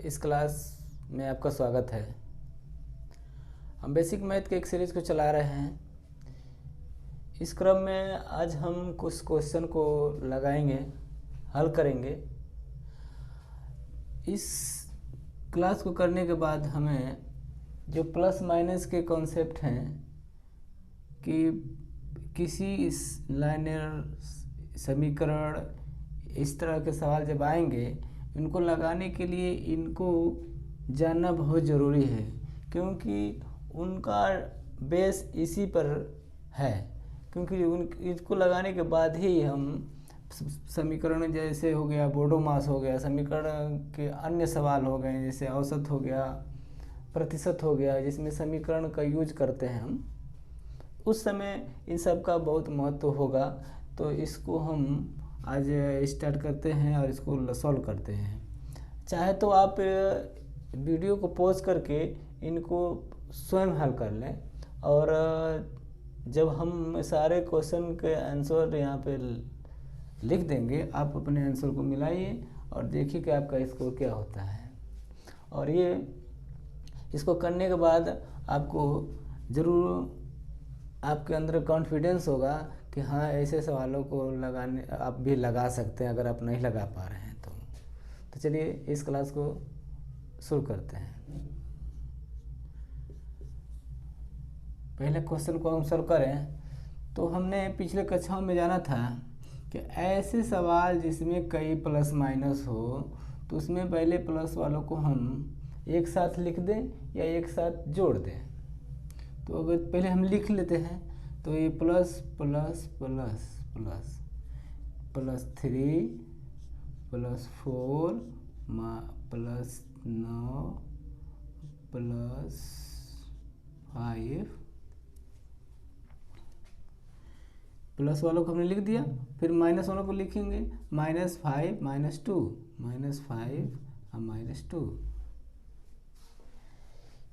इस क्लास में आपका स्वागत है। हम बेसिक मैथ के एक सीरीज़ को चला रहे हैं। इस क्रम में आज हम कुछ क्वेश्चन को लगाएंगे, हल करेंगे। इस क्लास को करने के बाद हमें जो प्लस माइनस के कॉन्सेप्ट हैं कि किसी इस लाइनर समीकरण इस तरह के सवाल जब आएंगे, इनको लगाने के लिए इनको जानना बहुत ज़रूरी है, क्योंकि उनका बेस इसी पर है। क्योंकि इसको लगाने के बाद ही हम समीकरण जैसे हो गया बोडो मास हो गया, समीकरण के अन्य सवाल हो गए जैसे औसत हो गया, प्रतिशत हो गया, जिसमें समीकरण का यूज करते हैं हम, उस समय इन सब का बहुत महत्व होगा। तो इसको हम आज स्टार्ट करते हैं और इसको सॉल्व करते हैं। चाहे तो आप वीडियो को पॉज करके इनको स्वयं हल कर लें, और जब हम सारे क्वेश्चन के आंसर यहाँ पे लिख देंगे, आप अपने आंसर को मिलाइए और देखिए कि आपका स्कोर क्या होता है। और ये इसको करने के बाद आपको ज़रूर आपके अंदर कॉन्फिडेंस होगा कि हाँ, ऐसे सवालों को लगाने आप भी लगा सकते हैं अगर आप नहीं लगा पा रहे हैं तो चलिए इस क्लास को शुरू करते हैं। पहले क्वेश्चन को हम सॉल्व करें तो हमने पिछले कक्षाओं में जाना था कि ऐसे सवाल जिसमें कई प्लस माइनस हो तो उसमें पहले प्लस वालों को हम एक साथ लिख दें या एक साथ जोड़ दें। तो अगर पहले हम लिख लेते हैं तो ये plus plus plus plus plus 3 plus 4 plus 9 plus 5 plus वालों को हमने लिख दिया। फिर माइनस वालों को लिखेंगे -5 -2 -5 और -2।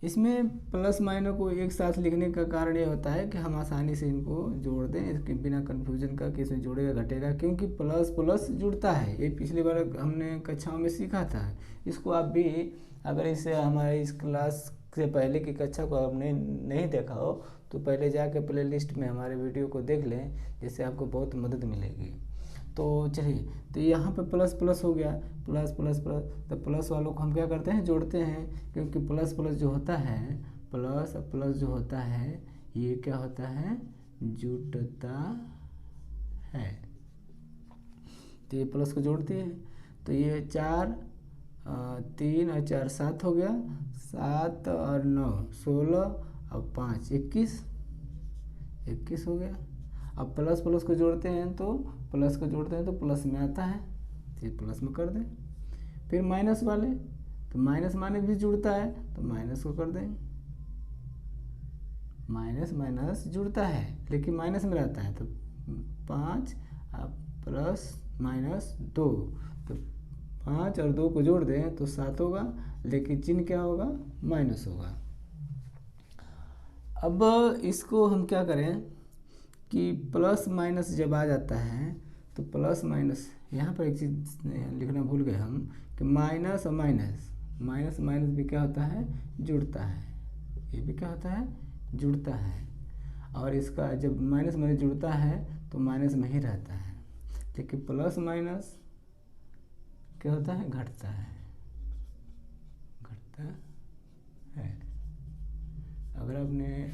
इसमें प्लस माइनस को एक साथ लिखने का कारण ये होता है कि हम आसानी से इनको जोड़ दें, इसके बिना कन्फ्यूजन का कि इसमें जोड़ेगा घटेगा, क्योंकि प्लस प्लस जुड़ता है। ये पिछली बार हमने कक्षाओं में सीखा था। इसको आप भी अगर इसे हमारे इस क्लास से पहले की कक्षा को आपने नहीं देखा हो तो पहले जाके प्ले लिस्ट में हमारे वीडियो को देख लें, जिससे आपको बहुत मदद मिलेगी। तो चलिए, तो यहाँ पे प्लस प्लस हो गया, प्लस प्लस प्लस। तो प्लस वालों को हम क्या करते हैं, जोड़ते हैं, क्योंकि प्लस प्लस जो होता है, प्लस प्लस जो होता है ये क्या होता है, जुड़ता है। तो ये प्लस को जोड़ते हैं तो ये 4 3 और 4 7 हो गया, 7 और 9 16 और 5 21 हो गया। अब प्लस प्लस को जोड़ते हैं तो प्लस में आता है, तो प्लस में कर दें। फिर माइनस वाले, तो माइनस माइनस भी जुड़ता है तो माइनस को कर दें। माइनस माइनस जुड़ता है लेकिन माइनस में रहता है, तो 5 प्लस माइनस 2, तो 5 और 2 को जोड़ दें तो 7 होगा, लेकिन चिन्ह क्या होगा, माइनस होगा। अब इसको हम क्या करें कि प्लस माइनस जब आ जाता है तो प्लस माइनस, यहाँ पर एक चीज़ लिखना भूल गए हम कि माइनस और माइनस, माइनस माइनस भी क्या होता है, जुड़ता है। ये भी क्या होता है, जुड़ता है। और इसका जब माइनस माइनस जुड़ता है तो माइनस में ही रहता है, लेकिन प्लस माइनस क्या होता है, घटता है, घटता है। अगर आपने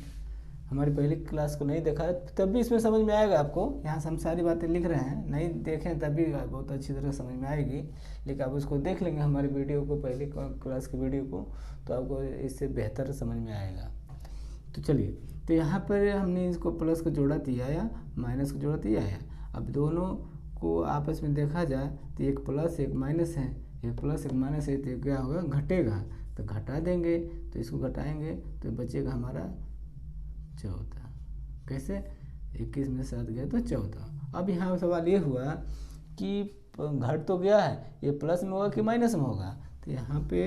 हमारी पहली क्लास को नहीं देखा है तब भी इसमें समझ में आएगा आपको। यहाँ से हम सारी बातें लिख रहे हैं, नहीं देखें तब भी बहुत अच्छी तरह समझ में आएगी, लेकिन आप उसको देख लेंगे हमारी वीडियो को, पहली क्लास की वीडियो को, तो आपको इससे बेहतर समझ में आएगा। तो चलिए, तो यहाँ पर हमने इसको प्लस को जोड़ा दिया या माइनस को जोड़ा दिया है। अब दोनों को आपस में देखा जाए तो एक प्लस एक माइनस है, एक प्लस एक माइनस है, तो क्या होगा, घटेगा। तो घटा देंगे, तो इसको घटाएंगे तो बचेगा हमारा 14। कैसे, 21 में 7 गया तो 14। अब यहाँ सवाल ये हुआ कि घट तो गया है, ये प्लस में होगा कि माइनस में होगा। तो यहाँ पे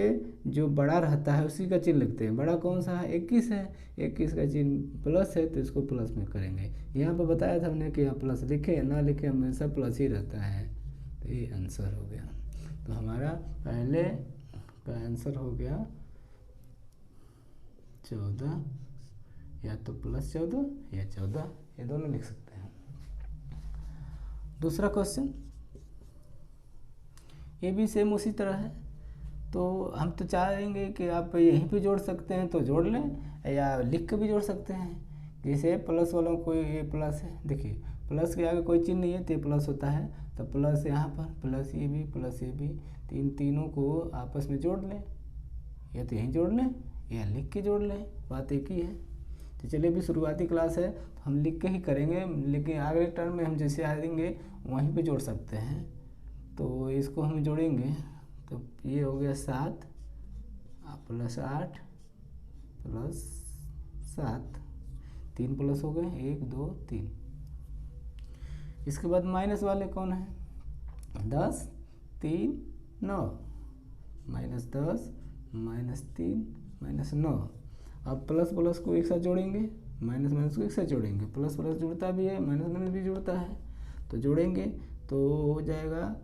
जो बड़ा रहता है उसी का चिन्ह लिखते हैं। बड़ा कौन सा है, 21 है, 21 का चिन्ह प्लस है तो इसको प्लस में करेंगे। यहाँ पे बताया था हमने कि यहाँ प्लस लिखे या ना लिखे, हमेशा प्लस ही रहता है। तो ये आंसर हो गया। तो हमारा पहले का आंसर हो गया 14, या तो +14 या 14, ये दोनों लिख सकते हैं। दूसरा क्वेश्चन, ये भी सेम उसी तरह है। तो हम तो चाहेंगे कि आप यहीं पे जोड़ सकते हैं तो जोड़ लें, या लिख के भी जोड़ सकते हैं। जैसे प्लस वालों को ये प्लस है, देखिए प्लस के आगे कोई चिन्ह नहीं है तो ये प्लस होता है, तो प्लस यहाँ पर प्लस ये भी प्लस ये भी, तीनों को आपस में जोड़ लें, या तो यहीं जोड़ लें या लिख के जोड़ लें, बात एक ही है। तो चलिए अभी शुरुआती क्लास है तो हम लिख के ही करेंगे, लेकिन अगले टर्म में हम जैसे आएंगे वहीं पे जोड़ सकते हैं। तो इसको हम जोड़ेंगे तो ये हो गया 7 + 8 + 7, 3 प्लस हो गए, 1 2 3। इसके बाद माइनस वाले कौन है, 10 3 9, -10 -3 -9। अब प्लस प्लस को एक साथ जोड़ेंगे, माइनस माइनस को एक साथ जोड़ेंगे, प्लस प्लस जुड़ता भी है, माइनस माइनस भी जुड़ता है, तो जोड़ेंगे तो हो जाएगा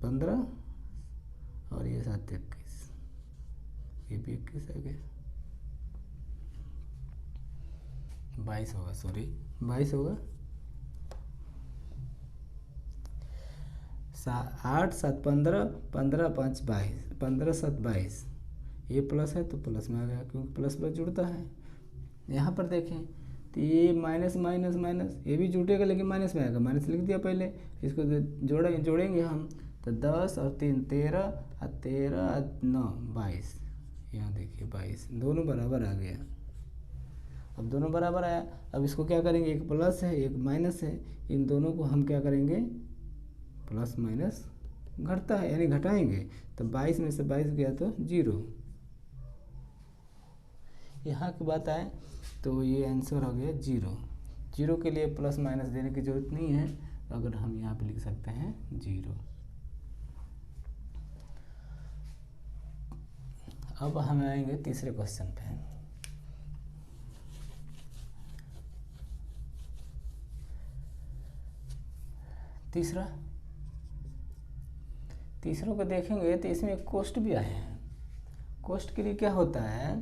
15 और ये 7 21, ये भी 21 आ गया, 22 होगा, सॉरी 22 होगा। 8 7 15, 15 5 22, 15 7 22, ये प्लस है तो प्लस में आ गया क्योंकि प्लस प्लस जुड़ता है। यहाँ पर देखें तो ये माइनस माइनस माइनस, ये भी जुटेगा लेकिन माइनस में आएगा, माइनस लिख दिया पहले। इसको जोड़ेंगे हम तो 10 और 3 13 और 13 और 9 22, यहाँ देखिए 22, दोनों बराबर आ गया। अब दोनों बराबर आया, अब इसको क्या करेंगे, एक प्लस है एक माइनस है, इन दोनों को हम क्या करेंगे, प्लस माइनस घटता है यानी घटाएंगे, तो 22 में से 22 गया तो 0। यहाँ की बात आए तो ये आंसर हो गया 0। 0 के लिए प्लस माइनस देने की जरूरत नहीं है, अगर हम यहाँ पे लिख सकते हैं 0। अब हम आएंगे तीसरे क्वेश्चन पे। तीसरों को देखेंगे तो इसमें कोष्ठ भी आए हैं। कोष्ठ के लिए क्या होता है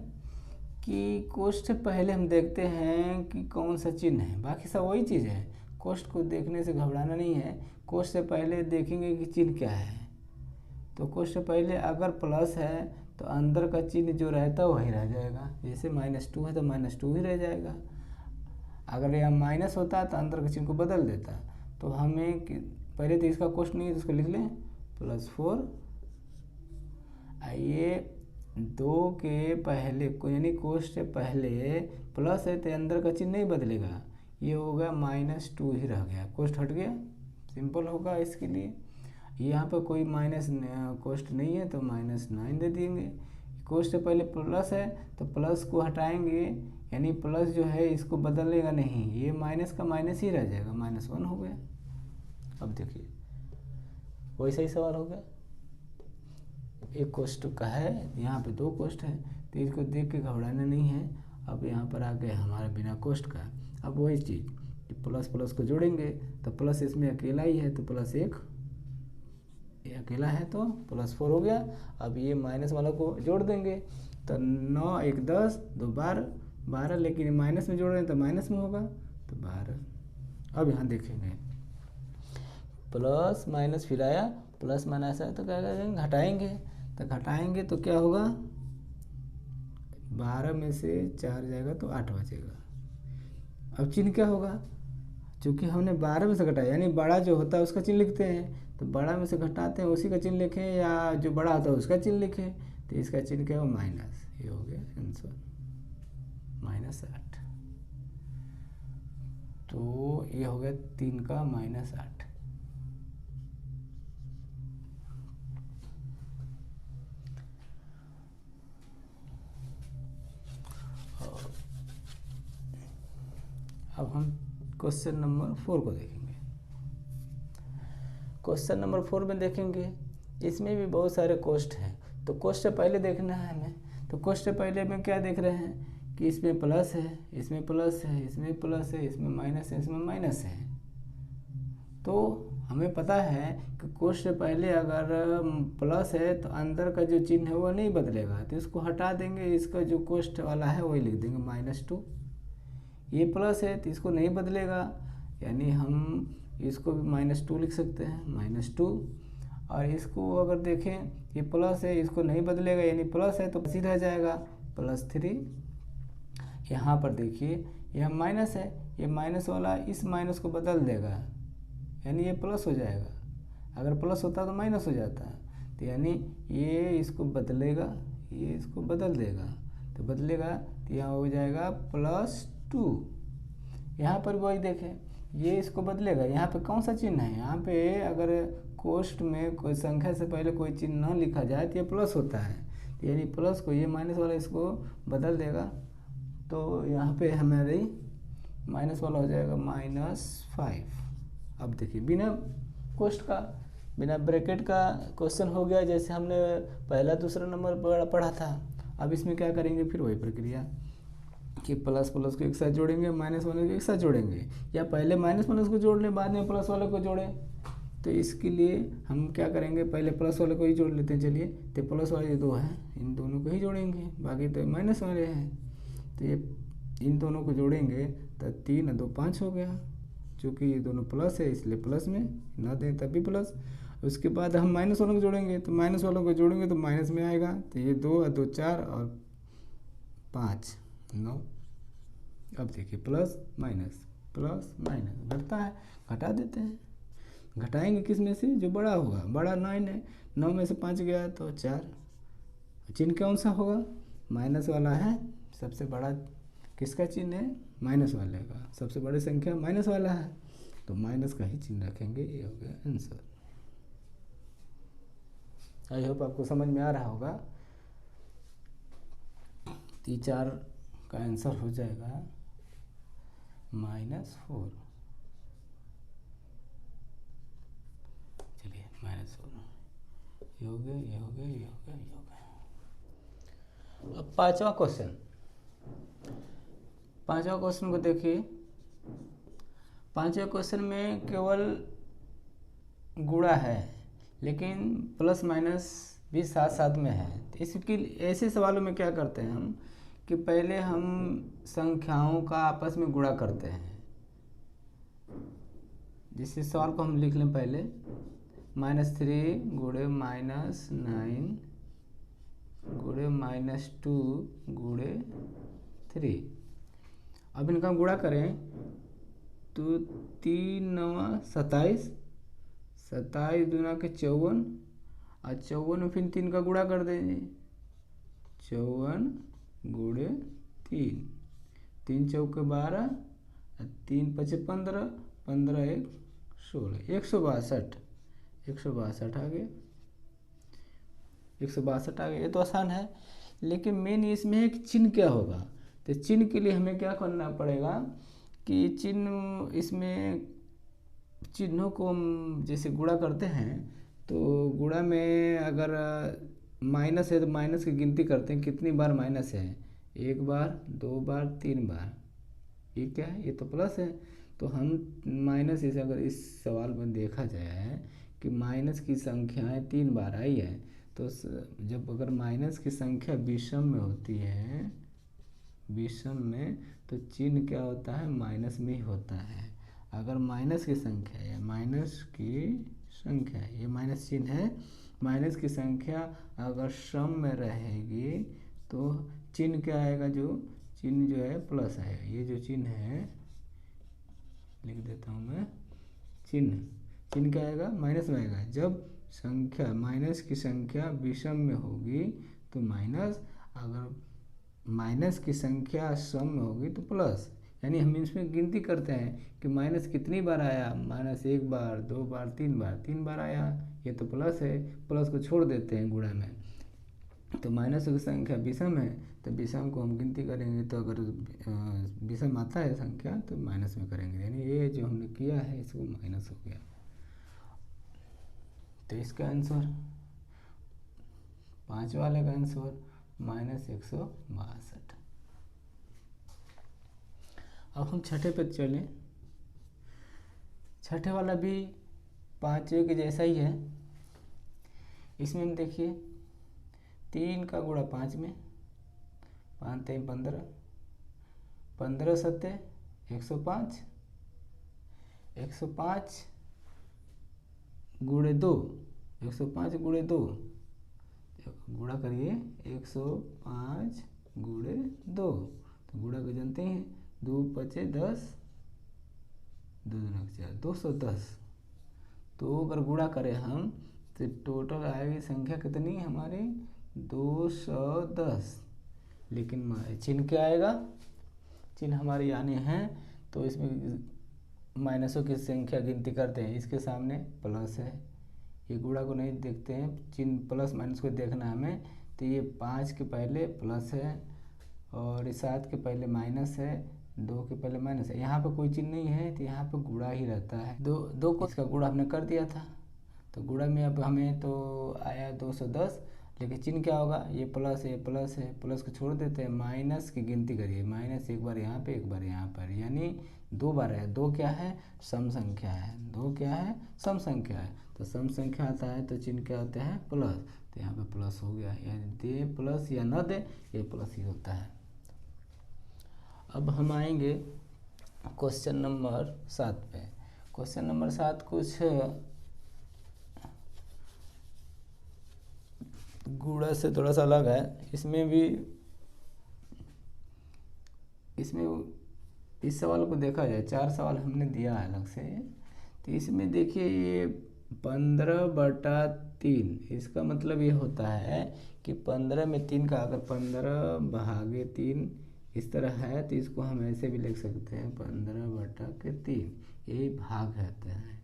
कि कोष्ठ से पहले हम देखते हैं कि कौन सा चिन्ह है, बाकी सब वही चीज़ है। कोष्ठ को देखने से घबराना नहीं है, कोष्ठ से पहले देखेंगे कि चिन्ह क्या है। तो कोष्ठ से पहले अगर प्लस है तो अंदर का चिन्ह जो रहता है वही रह जाएगा, जैसे -2 है तो -2 ही रह जाएगा। अगर यहाँ माइनस होता तो अंदर के चिन्ह को बदल देता। तो हमें पहले तो इसका कोष्ठ नहीं है तो इसको लिख लें +4। आइए 2 के पहले को यानी कोष्ठ से पहले प्लस है तो अंदर का चिन्ह नहीं बदलेगा, ये होगा -2 ही रह गया, कोष्ठ हट गया, सिंपल होगा इसके लिए। यहाँ पर कोई माइनस कोष्ठ नहीं है तो -9 दे देंगे। कोष्ठ से पहले प्लस है तो प्लस को हटाएंगे, यानी प्लस जो है इसको बदलेगा नहीं, ये माइनस का माइनस ही रह जाएगा, -1 हो गया। अब देखिए वैसा ही सवाल हो गया, एक कोष्ठ का है, यहाँ पे 2 कोष्ठ है, तो इसको देख के घबराना नहीं है। अब यहाँ पर आ गया हमारा बिना कोष्ठ का। अब वही चीज़ प्लस प्लस को जोड़ेंगे तो प्लस इसमें अकेला ही है तो +1, ये अकेला है तो +4 हो गया। अब ये माइनस वाला को जोड़ देंगे तो 9 1 10 2 12, लेकिन माइनस में जोड़ रहे हैं तो माइनस में होगा तो 12। अब यहाँ देखेंगे प्लस माइनस फिर आया, प्लस माइनस आया तो क्या करेंगे, घटाएंगे। तो घटाएंगे तो क्या होगा, 12 में से 4 जाएगा तो 8 बचेगा। अब चिन्ह क्या होगा, चूँकि हमने 12 में से घटाया यानी बड़ा जो होता है उसका चिन्ह लिखते हैं, तो बड़ा में से घटाते हैं उसी का चिन्ह लिखें, या जो बड़ा होता है उसका चिन्ह लिखें। तो इसका चिन्ह क्या हो, माइनस, ये हो गया आंसर -8। तो ये हो गया 3 का -8। अब हम क्वेश्चन नंबर 4 को देखेंगे। क्वेश्चन नंबर 4 में देखेंगे, इसमें भी बहुत सारे कोष्ठ हैं, तो कोष्ठ से पहले देखना है हमें। तो कोष्ठ से पहले में क्या देख रहे हैं कि इसमें प्लस है, इसमें प्लस है, इसमें प्लस है, इसमें माइनस है, इसमें माइनस है। तो हमें पता है कि कोष्ठ से पहले अगर प्लस है तो अंदर का जो चिन्ह है वो नहीं बदलेगा, तो इसको हटा देंगे, इसका जो कोष्ठ वाला है वही लिख देंगे -2। ये प्लस है तो इसको नहीं बदलेगा, यानी हम इसको भी -2 लिख सकते हैं, -2। और इसको अगर देखें ये प्लस है, इसको नहीं बदलेगा, यानी प्लस है तो सीधा जाएगा +3। यहाँ पर देखिए यह माइनस है, ये माइनस वाला इस माइनस को बदल देगा, यानी ये प्लस हो जाएगा। अगर प्लस होता तो माइनस हो जाता, तो यानी ये इसको बदलेगा, ये इसको बदल देगा, तो बदलेगा तो यहाँ हो जाएगा +2। यहाँ पर वही देखें, ये इसको बदलेगा, यहाँ पे कौन सा चिन्ह है, यहाँ पे अगर कोष्ठ में कोई संख्या से पहले कोई चिन्ह न लिखा जाए तो ये प्लस होता है, तो यानी प्लस को ये माइनस वाला इसको बदल देगा, तो यहाँ पे हमारी माइनस वाला हो जाएगा -5। अब देखिए बिना कोष्ठ का, बिना ब्रैकेट का क्वेश्चन हो गया, जैसे हमने पहला दूसरा नंबर पढ़ा था। अब इसमें क्या करेंगे, फिर वही प्रक्रिया कि प्लस प्लस को एक साथ जोड़ेंगे, माइनस वाले को एक साथ जोड़ेंगे, या पहले माइनस माइनस को जोड़ लें बाद में प्लस वाले को जोड़ें। तो इसके लिए हम क्या करेंगे, पहले प्लस वाले को ही जोड़ लेते हैं। चलिए, तो प्लस वाले 2 हैं, इन दोनों को ही जोड़ेंगे, बाकी तो माइनस वाले हैं, तो ये इन दोनों को जोड़ेंगे तो 3 और 2 5 हो गया। चूँकि ये दोनों प्लस है इसलिए प्लस में ना दें तब भी प्लस। उसके बाद हम माइनस वालों को जोड़ेंगे, तो माइनस वालों को जोड़ेंगे तो माइनस में आएगा, तो ये 2 और 2 4 और 5 9। अब देखिए प्लस माइनस घटता है, घटा देते हैं। घटाएंगे किस में से, जो बड़ा होगा, बड़ा 9 है, 9 में से 5 गया तो 4। चिन्ह कौन सा होगा, माइनस वाला है, सबसे बड़ा किसका चिन्ह है, माइनस वाले का, सबसे बड़ी संख्या माइनस वाला है, तो माइनस का ही चिन्ह रखेंगे। ये हो गया आंसर। आई होप आपको समझ में आ रहा होगा। 3-4 का आंसर हो जाएगा -4। चलिए -4, ये हो गया, ये हो गया, ये हो गया, ये हो गया। अब पांचवा क्वेश्चन को देखिए। पांचवें क्वेश्चन में केवल गुणा है, लेकिन प्लस माइनस भी साथ साथ में है। तो इसकी ऐसे सवालों में क्या करते हैं हम कि पहले हम संख्याओं का आपस में गुणा करते हैं। जिस सवाल को हम लिख लें पहले, -3 गुणे -9 गुणे -2 गुणे 3। अब इनका गुणा करें तो 3 9 27, 27 दूना के 54, और 54 में फिर 3 का गुणा कर देंगे, 54 गुणे 3, 3 चौके 12, 3 5 15, 15 1 16, 162 आ गया, 162 आ गया। ये तो आसान है, लेकिन मेन इसमें है कि चिन्ह क्या होगा। तो चिन्ह के लिए हमें क्या करना पड़ेगा कि चिन्ह, इसमें चिन्हों को हम जैसे गुणा करते हैं, तो गुणा में अगर माइनस है तो माइनस की गिनती करते हैं, कितनी बार माइनस है, 1 बार 2 बार 3 बार। ये क्या है, ये तो प्लस है, तो हम माइनस, इसे अगर इस सवाल में देखा जाए कि माइनस की संख्याएं 3 बार आई है, तो जब अगर माइनस की संख्या विषम में होती है, विषम में, तो चिन्ह क्या होता है, माइनस में ही होता है। अगर माइनस की संख्या है, माइनस की संख्या, ये माइनस चिन्ह है, माइनस की संख्या अगर सम में रहेगी तो चिन्ह क्या आएगा, जो चिन्ह जो है प्लस आएगा। ये जो चिन्ह है, लिख देता हूँ मैं, चिन्ह क्या आएगा, माइनस में आएगा। जब संख्या, माइनस की संख्या विषम में होगी तो माइनस, अगर माइनस की संख्या सम में होगी तो प्लस। यानी हम इसमें गिनती करते हैं कि माइनस कितनी बार आया, माइनस 1 बार 2 बार 3 बार आया, ये तो प्लस है, प्लस को छोड़ देते हैं गुणा में। तो माइनस की संख्या विषम है तो विषम को हम गिनती करेंगे, तो अगर विषम आता है संख्या तो माइनस में करेंगे, यानी ये जो हमने किया है इसको माइनस हो गया। तो इसका आंसर, 5 वाले का आंसर -162। अब हम छठे पे चलें। छठे वाला भी पाँचवें के जैसा ही है। इसमें हम देखिए 3 का गुणा 5 में, 5 3 15, 15 सत्ते 105, 105 गुणे 2, 105 गुणे 2, गुणा करिए 105 गुणे 2, तो गुणा को जानते हैं 2 पचे 10, 2 दूना 4, 210। तो अगर गुणा करें हम तो टोटल आएगी संख्या कितनी हमारी 210। लेकिन चिन्ह क्या आएगा, चिन्ह हमारे यानी हैं तो इसमें माइनसों की संख्या गिनती करते हैं, इसके सामने प्लस है, ये गुणा को नहीं देखते हैं, चिन्ह प्लस माइनस को देखना है हमें। तो ये 5 के पहले प्लस है और 7 के पहले माइनस है, 2 के पहले माइनस है, यहाँ पर कोई चिन्ह नहीं है तो यहाँ पर गुणा ही रहता है। दो को इसका गुणा हमने कर दिया था, तो गुणा में अब हमें तो आया 210, लेकिन चिन्ह क्या होगा, ये प्लस है, प्लस है, प्लस को छोड़ देते हैं, माइनस की गिनती करिए, माइनस एक बार यहाँ पे एक बार यहाँ पर, यानी 2 बार है। 2 क्या है, सम संख्या है, 2 क्या है, सम संख्या है, तो सम संख्या आता है तो चिन्ह क्या होता है, प्लस, तो यहाँ पे प्लस हो गया, यानी दे प्लस या न दे ये प्लस ही होता है। अब हम आएंगे क्वेश्चन नंबर 7 पे। क्वेश्चन नंबर 7 कुछ गुणा से थोड़ा सा अलग है, इसमें इस सवाल को देखा जाए, 4 सवाल हमने दिया है अलग से, तो इसमें देखिए ये 15/3, इसका मतलब ये होता है कि 15 में 3 का अगर 15/3 इस तरह है तो इसको हम ऐसे भी लिख सकते हैं 15/3, यही भाग रहता है,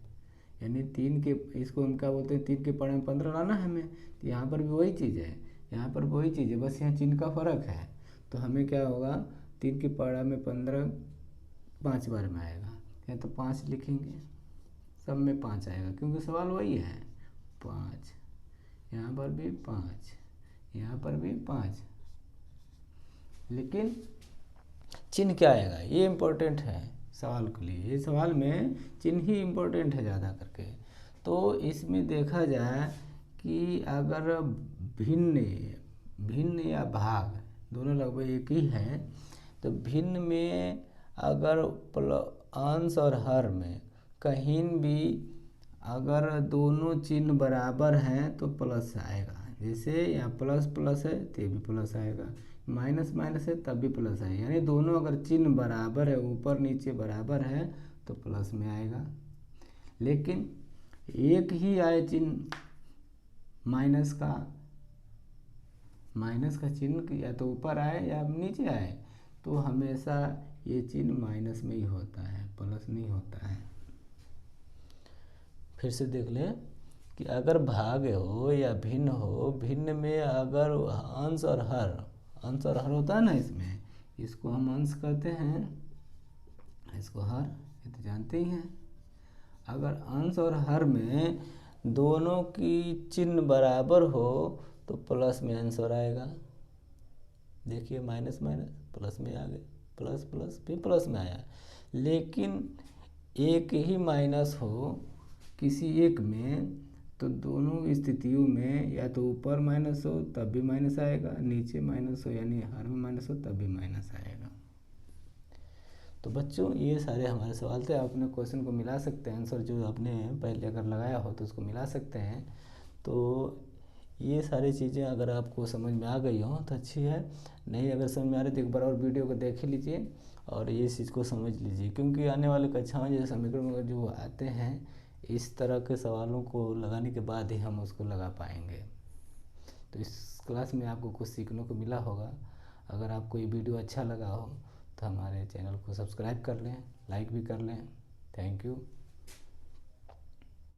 यानी 3 के, इसको हम क्या बोलते हैं, 3 के पढ़े में 15 लाना है हमें, तो यहाँ पर भी वही चीज़ है, यहाँ पर वही चीज़ है, बस यहाँ चिन्ह का फ़र्क है। तो हमें क्या होगा, 3 की पढ़ा में 15 5 बार में आएगा, या तो 5 लिखेंगे, सब में 5 आएगा क्योंकि सवाल वही है, 5, यहाँ पर भी 5, यहाँ पर भी 5, लेकिन चिन्ह क्या आएगा ये इम्पोर्टेंट है सवाल के लिए, ये सवाल में चिन्ह ही इम्पोर्टेंट है ज़्यादा करके। तो इसमें देखा जाए कि अगर भिन्न या भाग दोनों लगभग एक ही हैं, तो भिन्न में अगर अंश और हर में कहीं भी अगर दोनों चिन्ह बराबर हैं तो प्लस आएगा, जैसे यहाँ प्लस प्लस है तो ये भी प्लस आएगा, माइनस माइनस है तब भी प्लस आएगा, यानी दोनों अगर चिन्ह बराबर है, ऊपर नीचे बराबर है तो प्लस में आएगा। लेकिन एक ही आए चिन्ह माइनस का चिन्ह या तो ऊपर आए या नीचे आए, तो हमेशा ये चिन्ह माइनस में ही होता है, प्लस नहीं होता है। फिर से देख लें कि अगर भाग हो या भिन्न हो, भिन्न में अगर अंश और हर होता है ना, इसमें इसको हम अंश कहते हैं, इसको हर, ये तो जानते ही हैं। अगर अंश और हर में दोनों की चिन्ह बराबर हो तो प्लस में आंसर आएगा। देखिए माइनस माइनस प्लस में आ गए, प्लस प्लस फिर प्लस में आया। लेकिन एक ही माइनस हो किसी एक में, तो दोनों स्थितियों में या तो ऊपर माइनस हो तब भी माइनस आएगा, नीचे माइनस हो यानी हर में माइनस हो तब भी माइनस आएगा। तो बच्चों ये सारे हमारे सवाल थे, आप अपने क्वेश्चन को मिला सकते हैं, आंसर जो आपने पहले अगर लगाया हो तो उसको मिला सकते हैं। तो ये सारी चीज़ें अगर आपको समझ में आ गई हो तो अच्छी है, नहीं अगर समझ में आ रही तो एक बार और वीडियो को देख लीजिए और ये चीज़ को समझ लीजिए, क्योंकि आने वाले कक्षाओं जैसे समीकरण जो आते हैं इस तरह के सवालों को लगाने के बाद ही हम उसको लगा पाएंगे। तो इस क्लास में आपको कुछ सीखने को मिला होगा। अगर आपको ये वीडियो अच्छा लगा हो तो हमारे चैनल को सब्सक्राइब कर लें, लाइक भी कर लें। Thank you.